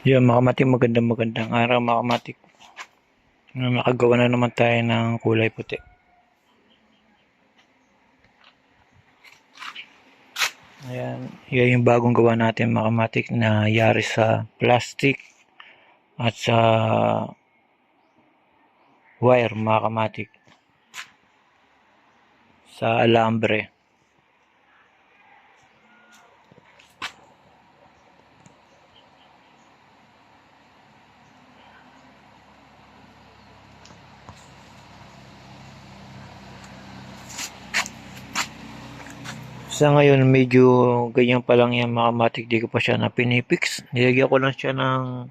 Yun mga kamatik, magandang araw mga kamatik. Nakagawa na naman tayo ng kulay puti. Ayan, yan yung bagong gawa natin mga kamatik na yari sa plastic at sa wire mga kamatik. Sa alambre. Sa ngayon medyo ganyan pa lang yan mga kamatik, di ko pa siya na pinipix. Nilagyan ko lang siya ng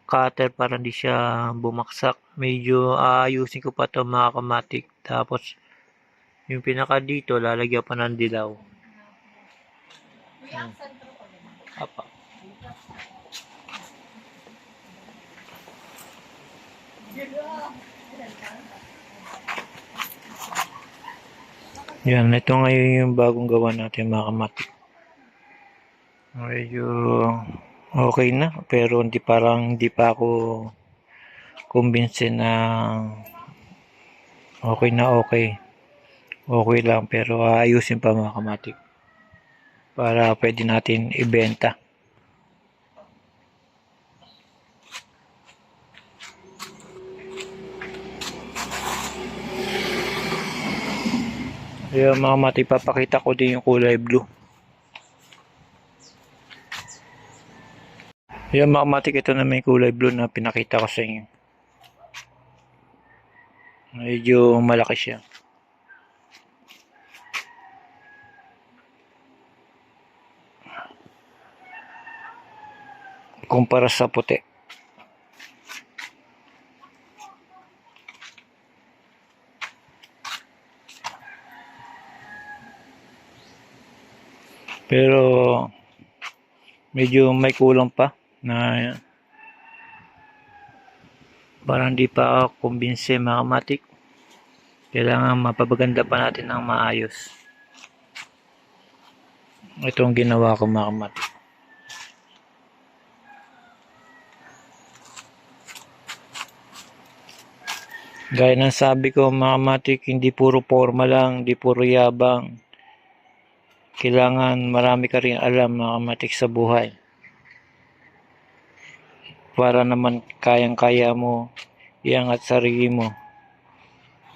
cutter para hindi siya bumaksak. Medyo aayusin ko pa to mga kamatik. Tapos yung pinaka dito lalagyan pa ng dilaw. Apa. Yan, ito ngayon yung bagong gawa natin mga kamatik. Medyo okay na, pero hindi pa ako kumbinsin na okay na okay. Okay lang, pero ayusin pa mga kamatik. Para pwede natin ibenta. Ayan mga kamatik, papakita ko din yung kulay blue. Ayan mga kamatik, ito na may kulay blue na pinakita ko sa inyo. Medyo malaki siya. Kumpara sa puti. Pero medyo may kulang pa na parang hindi pa ako kumbinse mga kamatik. Kailangan mapapaganda pa natin ng maayos. Ito ang ginawa ko mga kamatik. Gaya ng sabi ko mga kamatik, hindi puro forma lang, hindi puro yabang. Kailangan marami ka rin alam mga kamatik sa buhay. Para naman kayang-kaya mo iangat sarili mo.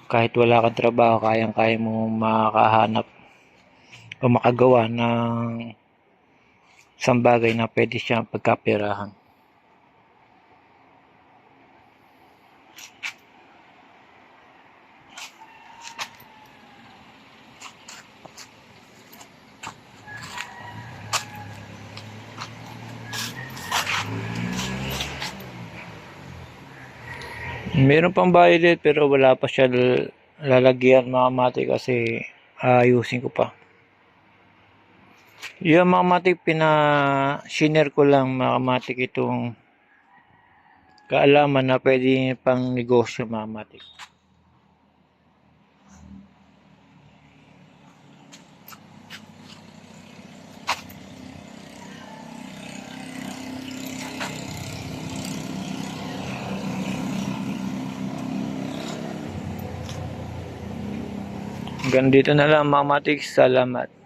Kahit wala kang trabaho, kayang-kaya mo makahanap o makagawa ng isang bagay na pwede siyang pagkaperahan. Meron pang violet pero wala pa siya lalagyan mga kamatik kasi ayusin ko pa. Yung mga kamatik, shiner ko lang mga kamatik itong kaalaman na pwede pang negosyo mga kamatik. Hanggang dito na lang mga kamatik. Salamat.